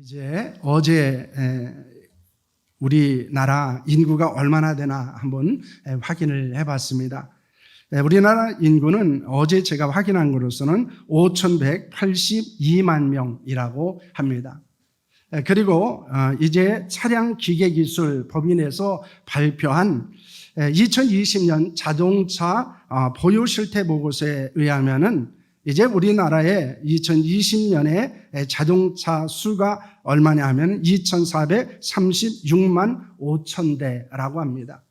이제 어제 우리나라 인구가 얼마나 되나 한번 확인을 해봤습니다. 우리나라 인구는 어제 제가 확인한 것으로서는 5,182만 명이라고 합니다. 그리고 이제 차량기계기술 법인에서 발표한 2020년 자동차 보유 실태 보고서에 의하면은 이제 우리나라의 2020년에 자동차 수가 얼마냐 하면 2,436만 5천 대라고 합니다.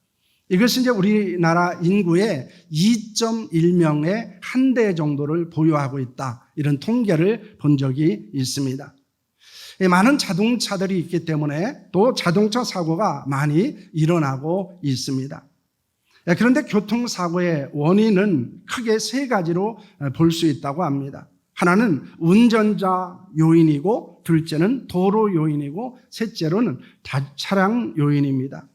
이것은 이제 우리나라 인구의 2.1명의 한 대 정도를 보유하고 있다. 이런 통계를 본 적이 있습니다. 많은 자동차들이 있기 때문에 또 자동차 사고가 많이 일어나고 있습니다. 그런데 교통사고의 원인은 크게 세 가지로 볼 수 있다고 합니다. 하나는 운전자 요인이고, 둘째는 도로 요인이고, 셋째로는 차량 요인입니다.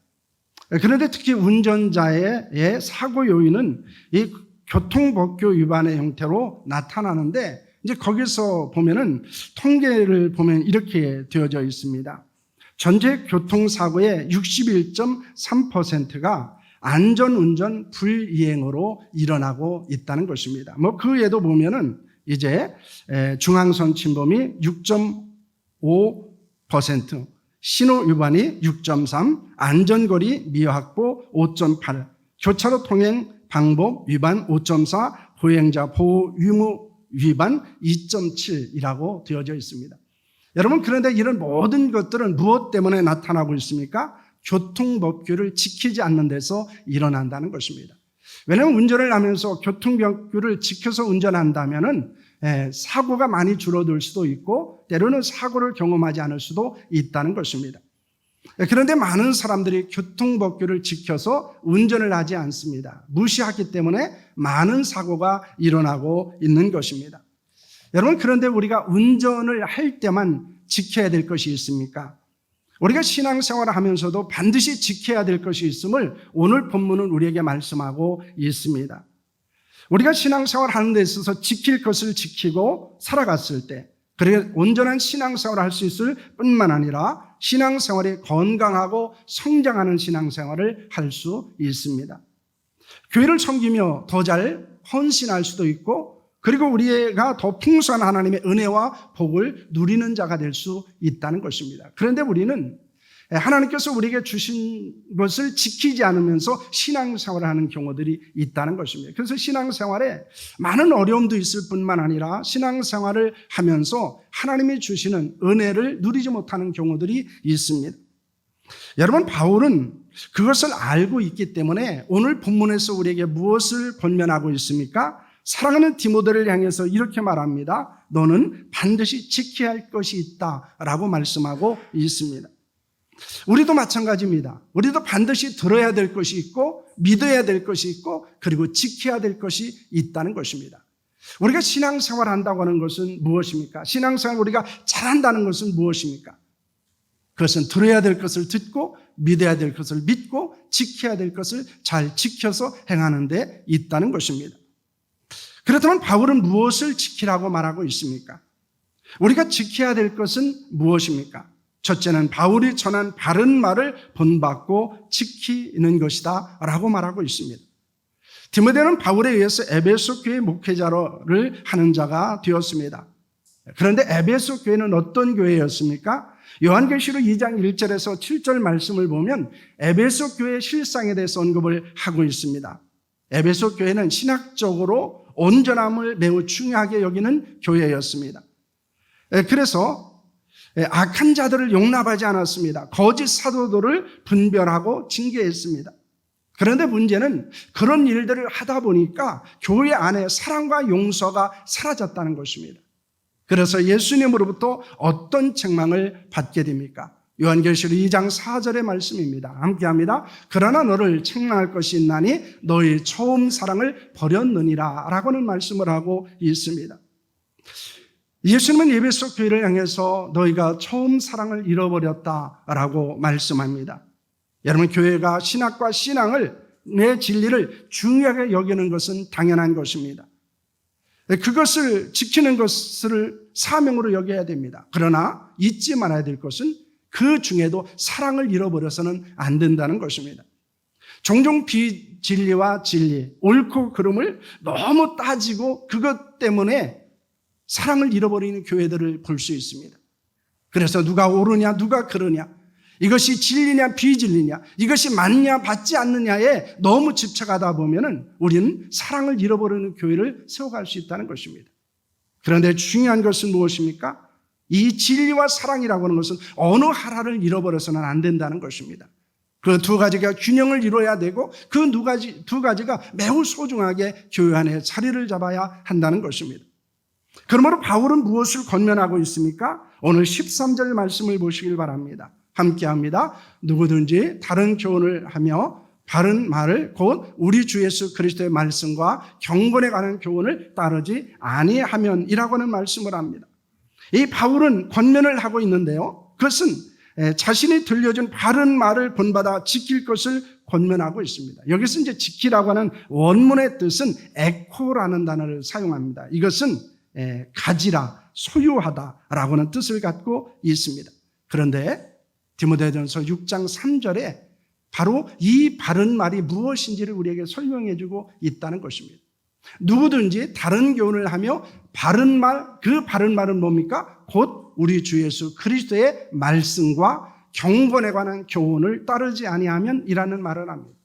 그런데 특히 운전자의 사고 요인은 이 교통법규 위반의 형태로 나타나는데, 이제 거기서 보면은 통계를 보면 이렇게 되어져 있습니다. 전체 교통사고의 61.3%가 안전운전 불이행으로 일어나고 있다는 것입니다. 그 외에도 보면은 이제 중앙선 침범이 6.5%, 신호 위반이 6.3%, 안전거리 미확보 5.8%, 교차로 통행 방법 위반 5.4%, 보행자 보호 의무 위반 2.7이라고 되어져 있습니다. 여러분, 그런데 이런 모든 것들은 무엇 때문에 나타나고 있습니까? 교통법규를 지키지 않는 데서 일어난다는 것입니다. 왜냐하면 운전을 하면서 교통법규를 지켜서 운전한다면은 사고가 많이 줄어들 수도 있고, 때로는 사고를 경험하지 않을 수도 있다는 것입니다. 그런데 많은 사람들이 교통법규를 지켜서 운전을 하지 않습니다. 무시하기 때문에 많은 사고가 일어나고 있는 것입니다. 여러분, 그런데 우리가 운전을 할 때만 지켜야 될 것이 있습니까? 우리가 신앙생활을 하면서도 반드시 지켜야 될 것이 있음을 오늘 본문은 우리에게 말씀하고 있습니다. 우리가 신앙생활을 하는 데 있어서 지킬 것을 지키고 살아갔을 때, 그리고 온전한 신앙생활을 할 수 있을 뿐만 아니라 신앙생활이 건강하고 성장하는 신앙생활을 할 수 있습니다. 교회를 섬기며 더 잘 헌신할 수도 있고, 그리고 우리가 더 풍성한 하나님의 은혜와 복을 누리는 자가 될 수 있다는 것입니다. 그런데 우리는 하나님께서 우리에게 주신 것을 지키지 않으면서 신앙생활을 하는 경우들이 있다는 것입니다. 그래서 신앙생활에 많은 어려움도 있을 뿐만 아니라 신앙생활을 하면서 하나님이 주시는 은혜를 누리지 못하는 경우들이 있습니다. 여러분, 바울은 그것을 알고 있기 때문에 오늘 본문에서 우리에게 무엇을 권면하고 있습니까? 사랑하는 디모데를 향해서 이렇게 말합니다. 너는 반드시 지켜야 할 것이 있다라고 말씀하고 있습니다. 우리도 마찬가지입니다. 우리도 반드시 들어야 될 것이 있고, 믿어야 될 것이 있고, 그리고 지켜야 될 것이 있다는 것입니다. 우리가 신앙생활을 한다고 하는 것은 무엇입니까? 신앙생활을 우리가 잘한다는 것은 무엇입니까? 그것은 들어야 될 것을 듣고, 믿어야 될 것을 믿고, 지켜야 될 것을 잘 지켜서 행하는 데 있다는 것입니다. 그렇다면 바울은 무엇을 지키라고 말하고 있습니까? 우리가 지켜야 될 것은 무엇입니까? 첫째는 바울이 전한 바른 말을 본받고 지키는 것이다 라고 말하고 있습니다. 디모데는 바울에 의해서 에베소 교회 목회자를 하는 자가 되었습니다. 그런데 에베소 교회는 어떤 교회였습니까? 요한계시록 2장 1절에서 7절 말씀을 보면 에베소 교회의 실상에 대해서 언급을 하고 있습니다. 에베소 교회는 신학적으로 온전함을 매우 중요하게 여기는 교회였습니다. 그래서 악한 자들을 용납하지 않았습니다. 거짓 사도들을 분별하고 징계했습니다. 그런데 문제는 그런 일들을 하다 보니까 교회 안에 사랑과 용서가 사라졌다는 것입니다. 그래서 예수님으로부터 어떤 책망을 받게 됩니까? 요한계시록 2장 4절의 말씀입니다. 함께합니다. 그러나 너를 책망할 것이 있나니 너의 처음 사랑을 버렸느니라 라고는 말씀을 하고 있습니다. 예수님은 에베소 교회를 향해서 너희가 처음 사랑을 잃어버렸다라고 말씀합니다. 여러분, 교회가 신학과 신앙을, 내 진리를 중요하게 여기는 것은 당연한 것입니다. 그것을 지키는 것을 사명으로 여겨야 됩니다. 그러나 잊지 말아야 될 것은 그 중에도 사랑을 잃어버려서는 안 된다는 것입니다. 종종 비진리와 진리, 옳고 그름을 너무 따지고 그것 때문에 사랑을 잃어버리는 교회들을 볼 수 있습니다. 그래서 누가 옳으냐 누가 그러냐, 이것이 진리냐 비진리냐, 이것이 맞냐 받지 않느냐에 너무 집착하다 보면은 우리는 사랑을 잃어버리는 교회를 세워갈 수 있다는 것입니다. 그런데 중요한 것은 무엇입니까? 이 진리와 사랑이라고 하는 것은 어느 하나를 잃어버려서는 안 된다는 것입니다. 그 두 가지가 균형을 이루어야 되고 그 두 가지가 매우 소중하게 교회 안에 자리를 잡아야 한다는 것입니다. 그러므로 바울은 무엇을 권면하고 있습니까? 오늘 13절 말씀을 보시길 바랍니다. 함께 합니다. 누구든지 다른 교훈을 하며 바른 말을 곧 우리 주 예수 그리스도의 말씀과 경건에 관한 교훈을 따르지 아니하면이라고 하는 말씀을 합니다. 이 바울은 권면을 하고 있는데요, 그것은 자신이 들려준 바른 말을 본받아 지킬 것을 권면하고 있습니다. 여기서 이제 지키라고 하는 원문의 뜻은 에코라는 단어를 사용합니다. 이것은 가지라, 소유하다라고 하는 뜻을 갖고 있습니다. 그런데 디모데전서 6장 3절에 바로 이 바른 말이 무엇인지를 우리에게 설명해 주고 있다는 것입니다. 누구든지 다른 교훈을 하며 바른 말, 그 바른 말은 뭡니까? 곧 우리 주 예수 그리스도의 말씀과 경건에 관한 교훈을 따르지 아니하면 이라는 말을 합니다.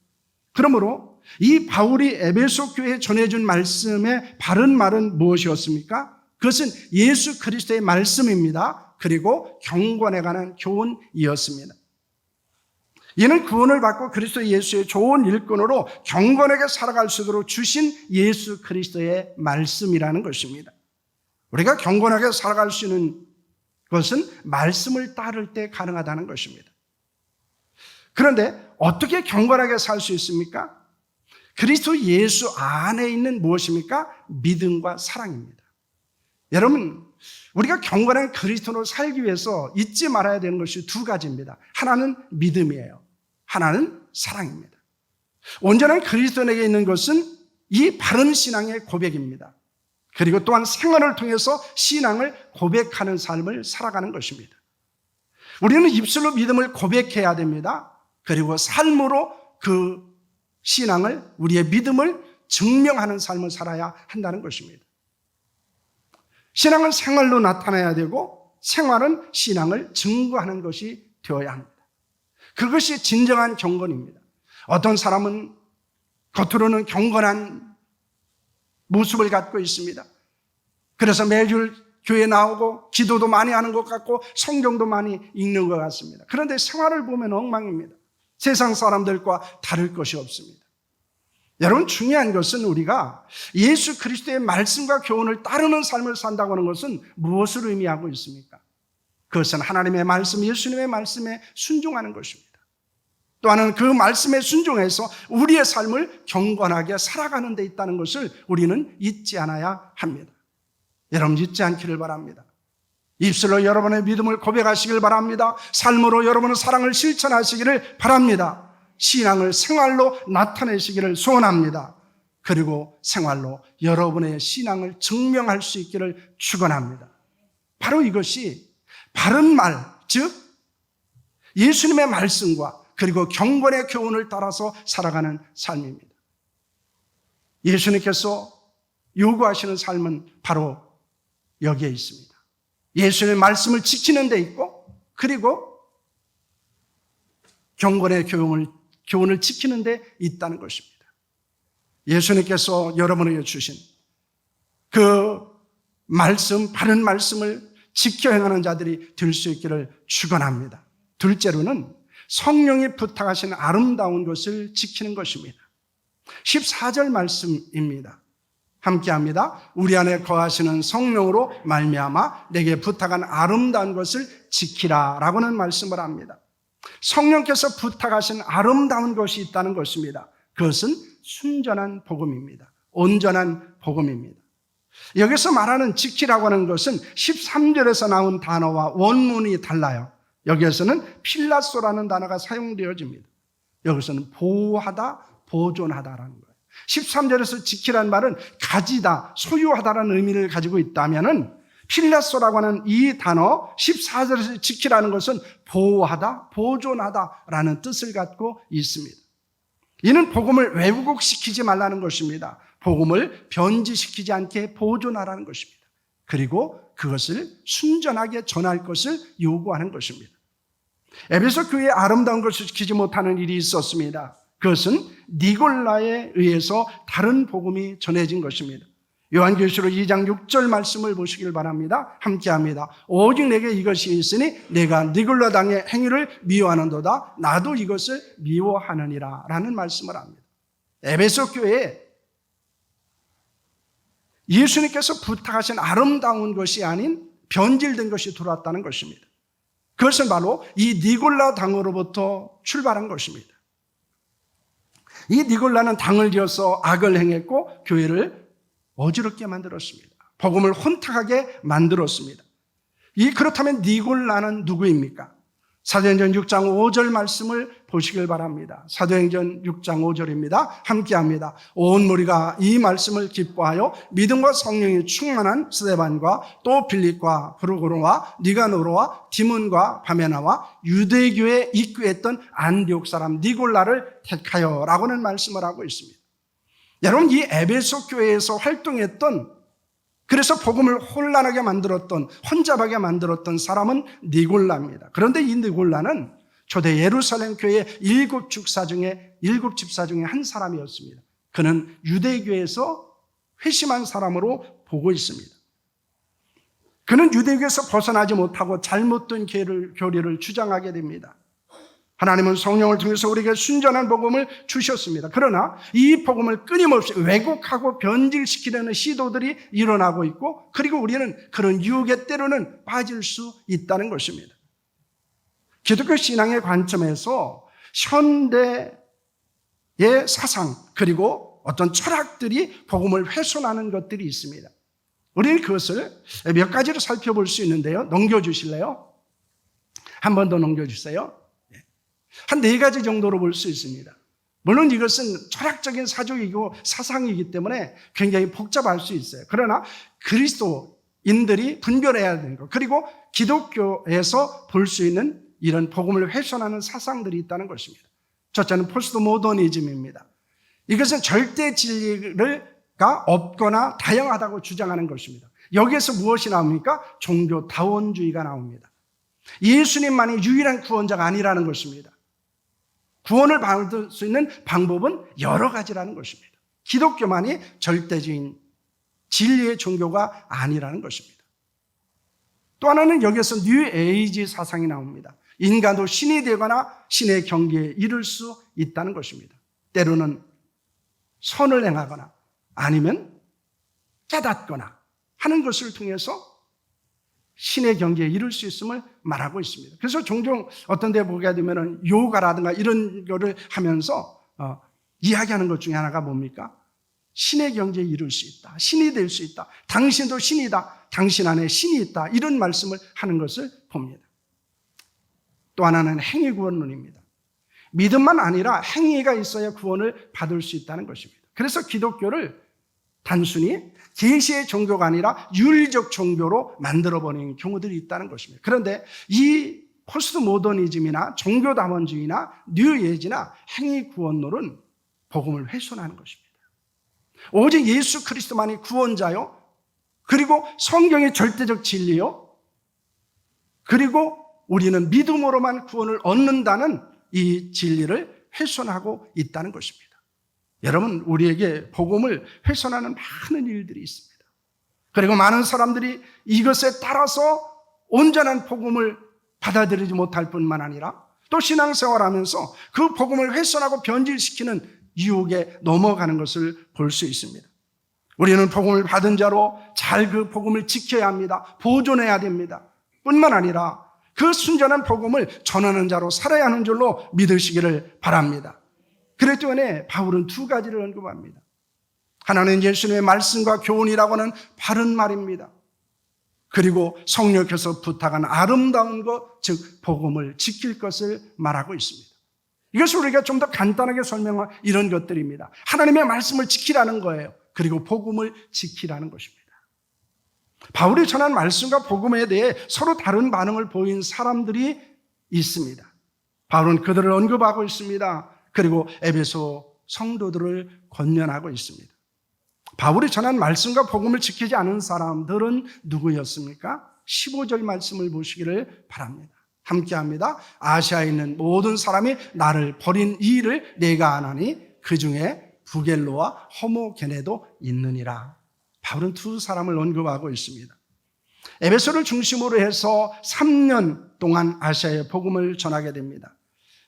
그러므로 이 바울이 에베소 교회에 전해준 말씀의 바른 말은 무엇이었습니까? 그것은 예수 그리스도의 말씀입니다. 그리고 경건에 관한 교훈이었습니다. 이는 구원을 받고 그리스도 예수의 좋은 일꾼으로 경건하게 살아갈 수 있도록 주신 예수 그리스도의 말씀이라는 것입니다. 우리가 경건하게 살아갈 수 있는 것은 말씀을 따를 때 가능하다는 것입니다. 그런데 어떻게 경건하게 살 수 있습니까? 그리스도 예수 안에 있는 무엇입니까? 믿음과 사랑입니다. 여러분, 우리가 경건한 그리스도로 살기 위해서 잊지 말아야 되는 것이 두 가지입니다. 하나는 믿음이에요. 하나는 사랑입니다. 온전한 그리스도인에게 있는 것은 이 바른 신앙의 고백입니다. 그리고 또한 생활을 통해서 신앙을 고백하는 삶을 살아가는 것입니다. 우리는 입술로 믿음을 고백해야 됩니다. 그리고 삶으로 그 신앙을, 우리의 믿음을 증명하는 삶을 살아야 한다는 것입니다. 신앙은 생활로 나타나야 되고 생활은 신앙을 증거하는 것이 되어야 합니다. 그것이 진정한 경건입니다. 어떤 사람은 겉으로는 경건한 모습을 갖고 있습니다. 그래서 매주 교회에 나오고 기도도 많이 하는 것 같고 성경도 많이 읽는 것 같습니다. 그런데 생활을 보면 엉망입니다. 세상 사람들과 다를 것이 없습니다. 여러분, 중요한 것은 우리가 예수 그리스도의 말씀과 교훈을 따르는 삶을 산다고 하는 것은 무엇을 의미하고 있습니까? 그것은 하나님의 말씀, 예수님의 말씀에 순종하는 것입니다. 또한 그 말씀에 순종해서 우리의 삶을 경건하게 살아가는 데 있다는 것을 우리는 잊지 않아야 합니다. 여러분, 잊지 않기를 바랍니다. 입술로 여러분의 믿음을 고백하시길 바랍니다. 삶으로 여러분의 사랑을 실천하시기를 바랍니다. 신앙을 생활로 나타내시기를 소원합니다. 그리고 생활로 여러분의 신앙을 증명할 수 있기를 축원합니다. 바로 이것이 바른 말, 즉 예수님의 말씀과 그리고 경건의 교훈을 따라서 살아가는 삶입니다. 예수님께서 요구하시는 삶은 바로 여기에 있습니다. 예수님의 말씀을 지키는 데 있고, 그리고 경건의 교훈을 지키는 데 있다는 것입니다. 예수님께서 여러분에게 주신 그 말씀, 바른 말씀을 지켜 행하는 자들이 될 수 있기를 축원합니다. 둘째로는 성령이 부탁하신 아름다운 것을 지키는 것입니다. 14절 말씀입니다. 함께합니다. 우리 안에 거하시는 성령으로 말미암아 내게 부탁한 아름다운 것을 지키라 라고 하는 말씀을 합니다. 성령께서 부탁하신 아름다운 것이 있다는 것입니다. 그것은 순전한 복음입니다. 온전한 복음입니다. 여기서 말하는 지키라고 하는 것은 13절에서 나온 단어와 원문이 달라요. 여기에서는 필라소라는 단어가 사용되어집니다. 여기서는 보호하다, 보존하다라는 거예요. 13절에서 지키라는 말은 가지다, 소유하다라는 의미를 가지고 있다면은 필라소라고 하는 이 단어 14절에서 지키라는 것은 보호하다, 보존하다라는 뜻을 갖고 있습니다. 이는 복음을 왜곡시키지 말라는 것입니다. 복음을 변질시키지 않게 보존하라는 것입니다. 그리고 그것을 순전하게 전할 것을 요구하는 것입니다. 에베소 교회에 아름다운 것을 지키지 못하는 일이 있었습니다. 그것은 니골라에 의해서 다른 복음이 전해진 것입니다. 요한계시록 2장 6절 말씀을 보시길 바랍니다. 함께합니다. 오직 내게 이것이 있으니 내가 니골라 당의 행위를 미워하는도다. 나도 이것을 미워하느니라 라는 말씀을 합니다. 에베소 교회에 예수님께서 부탁하신 아름다운 것이 아닌 변질된 것이 들어왔다는 것입니다. 그것은 바로 이 니골라 당으로부터 출발한 것입니다. 이 니골라는 당을 이어서 악을 행했고 교회를 어지럽게 만들었습니다. 복음을 혼탁하게 만들었습니다. 그렇다면 니골라는 누구입니까? 사도행전 6장 5절 말씀을 보시길 바랍니다. 사도행전 6장 5절입니다. 함께합니다. 온 무리가 이 말씀을 기뻐하여 믿음과 성령이 충만한 스데반과 또 빌립과 브루고로와 니가노로와 디몬과 바메나와 유대교에 입교했던 안디옥 사람 니골라를 택하여 라고는 말씀을 하고 있습니다. 여러분, 이 에베소 교회에서 활동했던, 그래서 복음을 혼란하게 만들었던, 혼잡하게 만들었던 사람은 니골라입니다. 그런데 이 니골라는 초대 예루살렘 교회의 7집사 중에 한 사람이었습니다. 그는 유대교에서 회심한 사람으로 보고 있습니다. 그는 유대교에서 벗어나지 못하고 잘못된 교리를 주장하게 됩니다. 하나님은 성령을 통해서 우리에게 순전한 복음을 주셨습니다. 그러나 이 복음을 끊임없이 왜곡하고 변질시키려는 시도들이 일어나고 있고, 그리고 우리는 그런 유혹에 때로는 빠질 수 있다는 것입니다. 기독교 신앙의 관점에서 현대의 사상 그리고 어떤 철학들이 복음을 훼손하는 것들이 있습니다. 우리는 그것을 몇 가지로 살펴볼 수 있는데요. 넘겨주실래요? 한 번 더 넘겨주세요. 한 4가지 정도로 볼 수 있습니다. 물론 이것은 철학적인 사조이고 사상이기 때문에 굉장히 복잡할 수 있어요. 그러나 그리스도인들이 분별해야 되는 것, 그리고 기독교에서 볼 수 있는 이런 복음을 훼손하는 사상들이 있다는 것입니다. 첫째는 포스트 모더니즘입니다. 이것은 절대 진리가 없거나 다양하다고 주장하는 것입니다. 여기에서 무엇이 나옵니까? 종교다원주의가 나옵니다. 예수님만이 유일한 구원자가 아니라는 것입니다. 구원을 받을 수 있는 방법은 여러 가지라는 것입니다. 기독교만이 절대적인 진리의 종교가 아니라는 것입니다. 또 하나는 여기에서 뉴 에이지 사상이 나옵니다. 인간도 신이 되거나 신의 경계에 이를 수 있다는 것입니다. 때로는 선을 행하거나 아니면 깨닫거나 하는 것을 통해서 신의 경계에 이룰 수 있음을 말하고 있습니다. 그래서 종종 어떤 데 보게 되면 요가라든가 이런 거를 하면서 이야기하는 것 중에 하나가 뭡니까? 신의 경계에 이룰 수 있다. 신이 될 수 있다. 당신도 신이다. 당신 안에 신이 있다. 이런 말씀을 하는 것을 봅니다. 또 하나는 행위구원론입니다. 믿음만 아니라 행위가 있어야 구원을 받을 수 있다는 것입니다. 그래서 기독교를 단순히 계시의 종교가 아니라 윤리적 종교로 만들어버리는 경우들이 있다는 것입니다. 그런데 이 포스트 모더니즘이나 종교다원주의나 뉴에이지나 행위구원론은 복음을 훼손하는 것입니다. 오직 예수 그리스도만이 구원자요, 그리고 성경의 절대적 진리요, 그리고 우리는 믿음으로만 구원을 얻는다는 이 진리를 훼손하고 있다는 것입니다. 여러분, 우리에게 복음을 훼손하는 많은 일들이 있습니다. 그리고 많은 사람들이 이것에 따라서 온전한 복음을 받아들이지 못할 뿐만 아니라 또 신앙생활하면서 그 복음을 훼손하고 변질시키는 유혹에 넘어가는 것을 볼 수 있습니다. 우리는 복음을 받은 자로 잘 그 복음을 지켜야 합니다. 보존해야 됩니다. 뿐만 아니라 그 순전한 복음을 전하는 자로 살아야 하는 줄로 믿으시기를 바랍니다. 그렇기 때문에 바울은 2가지를 언급합니다. 하나는 예수님의 말씀과 교훈이라고 하는 바른 말입니다. 그리고 성령께서 부탁한 아름다운 것, 즉 복음을 지킬 것을 말하고 있습니다. 이것을 우리가 좀 더 간단하게 설명한 이런 것들입니다. 하나님의 말씀을 지키라는 거예요. 그리고 복음을 지키라는 것입니다. 바울이 전한 말씀과 복음에 대해 서로 다른 반응을 보인 사람들이 있습니다. 바울은 그들을 언급하고 있습니다. 그리고 에베소 성도들을 권면하고 있습니다. 바울이 전한 말씀과 복음을 지키지 않은 사람들은 누구였습니까? 15절 말씀을 보시기를 바랍니다. 함께합니다. 아시아에 있는 모든 사람이 나를 버린 이 일을 내가 아나니 그 중에 부겔로와 허모게네도 있느니라. 바울은 두 사람을 언급하고 있습니다. 에베소를 중심으로 해서 3년 동안 아시아에 복음을 전하게 됩니다.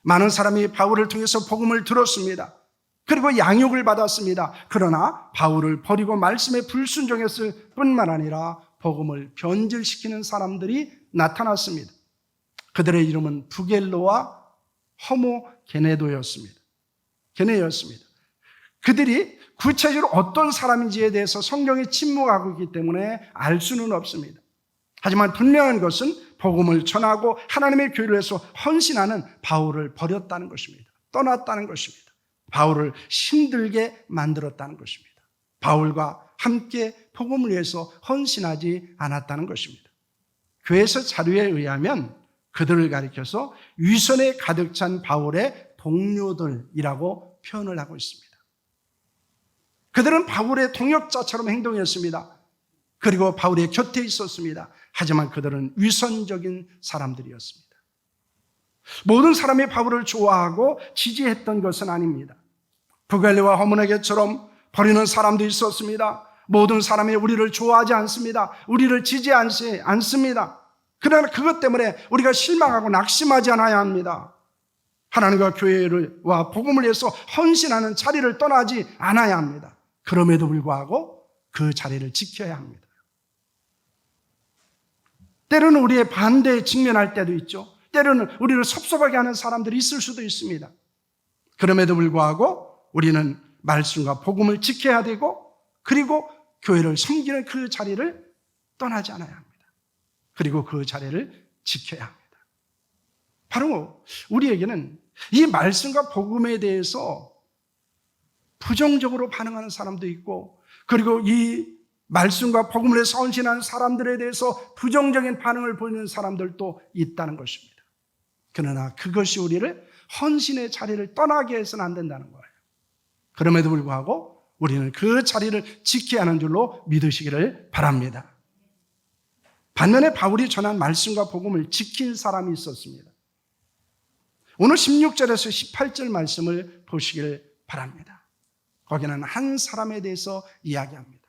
많은 사람이 바울을 통해서 복음을 들었습니다. 그리고 양육을 받았습니다. 그러나 바울을 버리고 말씀에 불순종했을 뿐만 아니라 복음을 변질시키는 사람들이 나타났습니다. 그들의 이름은 부겔로와 허모게네도였습니다. 게네였습니다. 그들이 구체적으로 어떤 사람인지에 대해서 성경이 침묵하고 있기 때문에 알 수는 없습니다. 하지만 분명한 것은 복음을 전하고 하나님의 교회를 위해서 헌신하는 바울을 버렸다는 것입니다. 떠났다는 것입니다. 바울을 힘들게 만들었다는 것입니다. 바울과 함께 복음을 위해서 헌신하지 않았다는 것입니다. 교회에서 자료에 의하면 그들을 가리켜서 위선에 가득 찬 바울의 동료들이라고 표현을 하고 있습니다. 그들은 바울의 동역자처럼 행동했습니다. 그리고 바울의 곁에 있었습니다. 하지만 그들은 위선적인 사람들이었습니다. 모든 사람이 바울을 좋아하고 지지했던 것은 아닙니다. 부갈레와 허모네게처럼 버리는 사람도 있었습니다. 모든 사람이 우리를 좋아하지 않습니다. 우리를 지지하지 않습니다. 그러나 그것 때문에 우리가 실망하고 낙심하지 않아야 합니다. 하나님과 교회와 복음을 위해서 헌신하는 자리를 떠나지 않아야 합니다. 그럼에도 불구하고 그 자리를 지켜야 합니다. 때로는 우리의 반대에 직면할 때도 있죠. 때로는 우리를 섭섭하게 하는 사람들이 있을 수도 있습니다. 그럼에도 불구하고 우리는 말씀과 복음을 지켜야 되고 그리고 교회를 섬기는 그 자리를 떠나지 않아야 합니다. 그리고 그 자리를 지켜야 합니다. 바로 우리에게는 이 말씀과 복음에 대해서 부정적으로 반응하는 사람도 있고 그리고 이 말씀과 복음을 해서 헌신하는 사람들에 대해서 부정적인 반응을 보이는 사람들도 있다는 것입니다. 그러나 그것이 우리를 헌신의 자리를 떠나게 해서는 안 된다는 거예요. 그럼에도 불구하고 우리는 그 자리를 지켜야 하는 줄로 믿으시기를 바랍니다. 반면에 바울이 전한 말씀과 복음을 지킨 사람이 있었습니다. 오늘 16절에서 18절 말씀을 보시기를 바랍니다. 거기는 한 사람에 대해서 이야기합니다.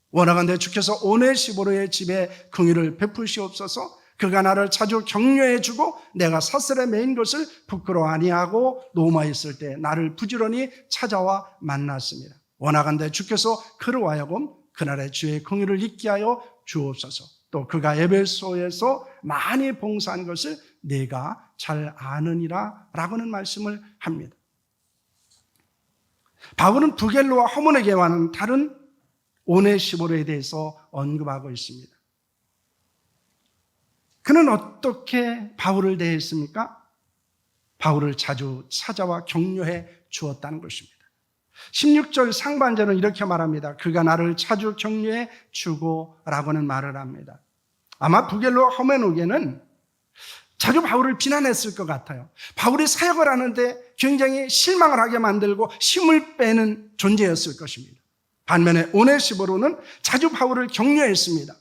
원하건대 주께서 오네시보로의 집에 긍휼을 베푸시옵소서. 그가 나를 자주 격려해 주고 내가 사슬에 매인 것을 부끄러워 아니하고 노마에 있을 때 나를 부지런히 찾아와 만났습니다. 원하건대 주께서 그로 하여금 그날의 주의 긍휼을 잊게 하여 주옵소서. 또 그가 에베소에서 많이 봉사한 것을 내가 잘 아느니라 라고는 말씀을 합니다. 바울은 부겔로와 허모네게와는 다른 오네시보로에 대해서 언급하고 있습니다. 그는 어떻게 바울을 대했습니까? 바울을 자주 찾아와 격려해 주었다는 것입니다. 16절 상반절은 이렇게 말합니다. 그가 나를 자주 격려해 주고 라고는 말을 합니다. 아마 부겔로와 허모네게는 자주 바울을 비난했을 것 같아요. 바울이 사역을 하는데 굉장히 실망을 하게 만들고 힘을 빼는 존재였을 것입니다. 반면에 오네시보로는 자주 바울을 격려했습니다.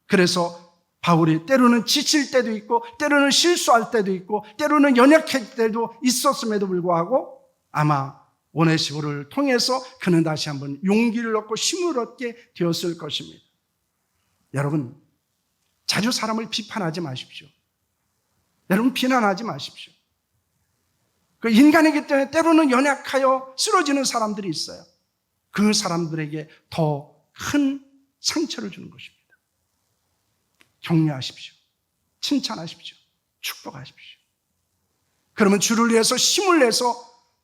그래서 바울이 때로는 지칠 때도 있고 때로는 실수할 때도 있고 때로는 연약할 때도 있었음에도 불구하고 아마 오네시보로를 통해서 그는 다시 한번 용기를 얻고 힘을 얻게 되었을 것입니다. 여러분, 자주 사람을 비판하지 마십시오. 여러분, 비난하지 마십시오. 그 인간이기 때문에 때로는 연약하여 쓰러지는 사람들이 있어요. 그 사람들에게 더 큰 상처를 주는 것입니다. 격려하십시오. 칭찬하십시오. 축복하십시오. 그러면 주를 위해서 힘을 내서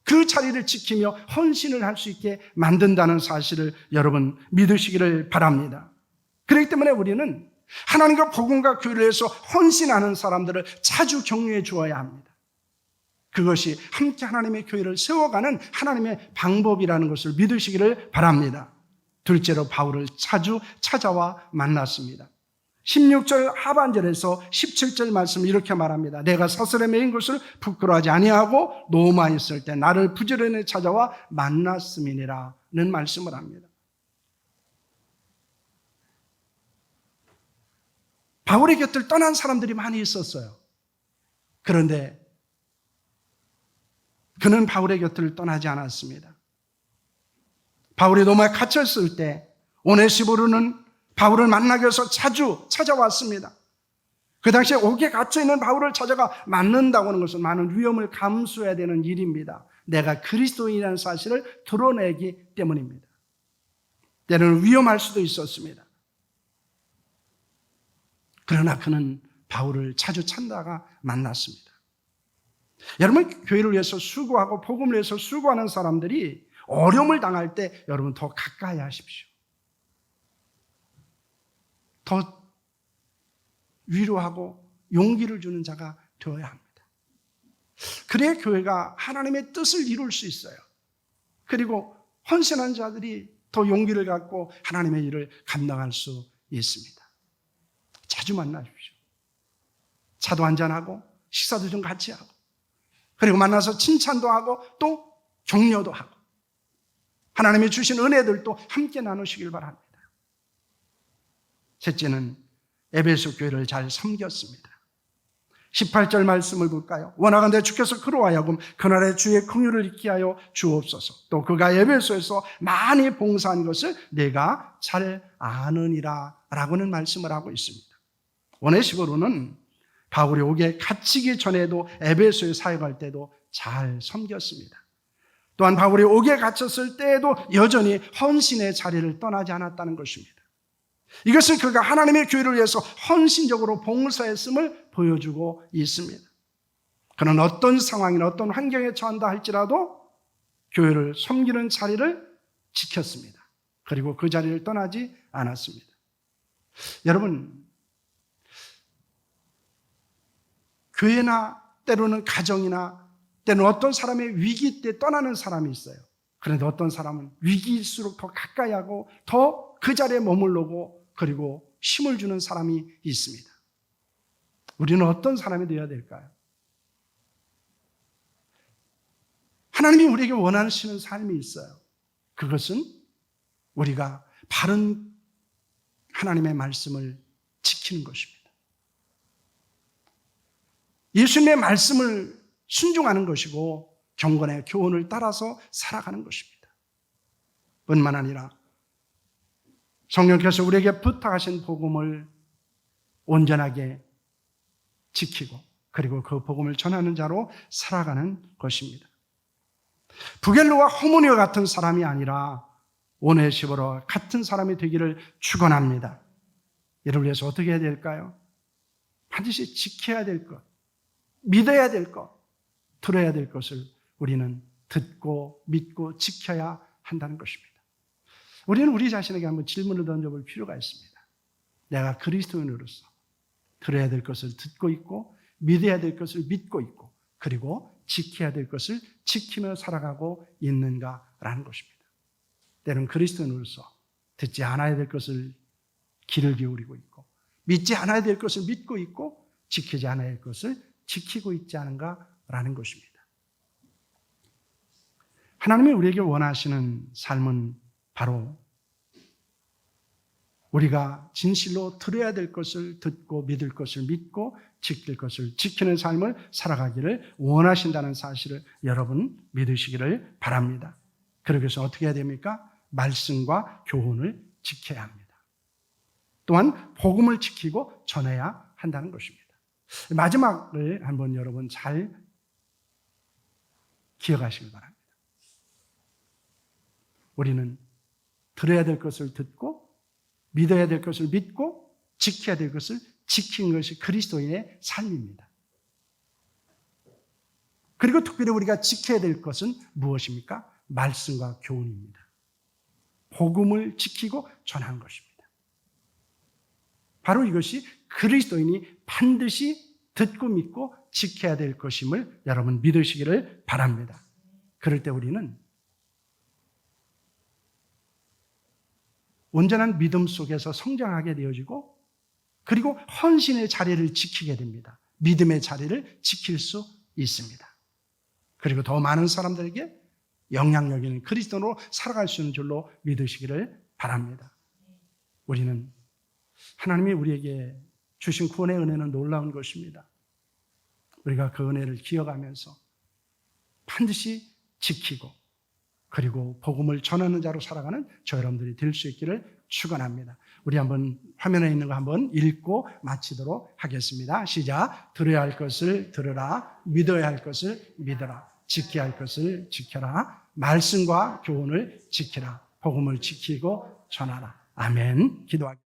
그 자리를 지키며 헌신을 할 수 있게 만든다는 사실을 여러분 믿으시기를 바랍니다. 그렇기 때문에 우리는 하나님과 복음과 교회를 위해서 헌신하는 사람들을 자주 격려해 주어야 합니다. 그것이 함께 하나님의 교회를 세워가는 하나님의 방법이라는 것을 믿으시기를 바랍니다. 둘째로 바울을 자주 찾아와 만났습니다. 16절 하반절에서 17절 말씀 이렇게 말합니다. 내가 사슬에 매인 것을 부끄러워하지 아니하고 노마에 있을 때 나를 부지런히 찾아와 만났음이니라는 말씀을 합니다. 바울의 곁을 떠난 사람들이 많이 있었어요. 그런데 그는 바울의 곁을 떠나지 않았습니다. 바울이 로마에 갇혔을 때 오네시보르는 바울을 만나기 위해서 자주 찾아왔습니다. 그 당시에 옥에 갇혀있는 바울을 찾아가 만난다고 하는 것은 많은 위험을 감수해야 되는 일입니다. 내가 그리스도인이라는 사실을 드러내기 때문입니다. 때로는 위험할 수도 있었습니다. 그러나 그는 바울을 자주 찾다가 만났습니다. 여러분, 교회를 위해서 수고하고 복음을 위해서 수고하는 사람들이 어려움을 당할 때 여러분 더 가까이 하십시오. 더 위로하고 용기를 주는 자가 되어야 합니다. 그래야 교회가 하나님의 뜻을 이룰 수 있어요. 그리고 헌신한 자들이 더 용기를 갖고 하나님의 일을 감당할 수 있습니다. 자주 만나십시오. 차도 한잔하고 식사도 좀 같이 하고 그리고 만나서 칭찬도 하고 또 격려도 하고 하나님이 주신 은혜들도 함께 나누시길 바랍니다. 셋째는 에베소 교회를 잘 섬겼습니다. 18절 말씀을 볼까요? 원하건대 주께서 그로 하여금 그날의 주의 긍휼을 잊게 하여 주옵소서. 또 그가 에베소에서 많이 봉사한 것을 내가 잘 아느니라 라고는 말씀을 하고 있습니다. 오네시보로는 바울이 옥에 갇히기 전에도 에베소에 사역할 때도 잘 섬겼습니다. 또한 바울이 옥에 갇혔을 때에도 여전히 헌신의 자리를 떠나지 않았다는 것입니다. 이것은 그가 하나님의 교회를 위해서 헌신적으로 봉사했음을 보여주고 있습니다. 그는 어떤 상황이나 어떤 환경에 처한다 할지라도 교회를 섬기는 자리를 지켰습니다. 그리고 그 자리를 떠나지 않았습니다. 여러분, 교회나 때로는 가정이나 때로는 어떤 사람의 위기 때 떠나는 사람이 있어요. 그런데 어떤 사람은 위기일수록 더 가까이 하고 더 그 자리에 머물러고 그리고 힘을 주는 사람이 있습니다. 우리는 어떤 사람이 되어야 될까요? 하나님이 우리에게 원하시는 삶이 있어요. 그것은 우리가 바른 하나님의 말씀을 지키는 것입니다. 예수님의 말씀을 순종하는 것이고 경건의 교훈을 따라서 살아가는 것입니다. 뿐만 아니라 성령께서 우리에게 부탁하신 복음을 온전하게 지키고 그리고 그 복음을 전하는 자로 살아가는 것입니다. 부겔로와 호모니와 같은 사람이 아니라 오네시보로 같은 사람이 되기를 축원합니다. 이를 위해서 어떻게 해야 될까요? 반드시 지켜야 될 것, 믿어야 될 것, 들어야 될 것을 우리는 듣고 믿고 지켜야 한다는 것입니다. 우리는 우리 자신에게 한번 질문을 던져볼 필요가 있습니다. 내가 그리스도인으로서 들어야 될 것을 듣고 있고 믿어야 될 것을 믿고 있고 그리고 지켜야 될 것을 지키며 살아가고 있는가라는 것입니다. 때로는 그리스도인으로서 듣지 않아야 될 것을 귀를 기울이고 있고 믿지 않아야 될 것을 믿고 있고 지키지 않아야 할 것을 지키고 있지 않은가라는 것입니다. 하나님이 우리에게 원하시는 삶은 바로 우리가 진실로 들어야 될 것을 듣고 믿을 것을 믿고 지킬 것을 지키는 삶을 살아가기를 원하신다는 사실을 여러분 믿으시기를 바랍니다. 그러기 위해서 어떻게 해야 됩니까? 말씀과 교훈을 지켜야 합니다. 또한 복음을 지키고 전해야 한다는 것입니다. 마지막을 한번 여러분 잘 기억하시길 바랍니다. 우리는 들어야 될 것을 듣고 믿어야 될 것을 믿고 지켜야 될 것을 지키는 것이 그리스도인의 삶입니다. 그리고 특별히 우리가 지켜야 될 것은 무엇입니까? 말씀과 교훈입니다. 복음을 지키고 전하는 것입니다. 바로 이것이 그리스도인이 반드시 듣고 믿고 지켜야 될 것임을 여러분 믿으시기를 바랍니다. 그럴 때 우리는 온전한 믿음 속에서 성장하게 되어지고 그리고 헌신의 자리를 지키게 됩니다. 믿음의 자리를 지킬 수 있습니다. 그리고 더 많은 사람들에게 영향력 있는 그리스도로 살아갈 수 있는 줄로 믿으시기를 바랍니다. 우리는 하나님이 우리에게 주신 구원의 은혜는 놀라운 것입니다. 우리가 그 은혜를 기억하면서 반드시 지키고 그리고 복음을 전하는 자로 살아가는 저 여러분들이 될 수 있기를 축원합니다. 우리 한번 화면에 있는 거 한번 읽고 마치도록 하겠습니다. 시작. 들어야 할 것을 들으라. 믿어야 할 것을 믿어라. 지켜야 할 것을 지켜라. 말씀과 교훈을 지키라. 복음을 지키고 전하라. 아멘. 기도하겠습니다.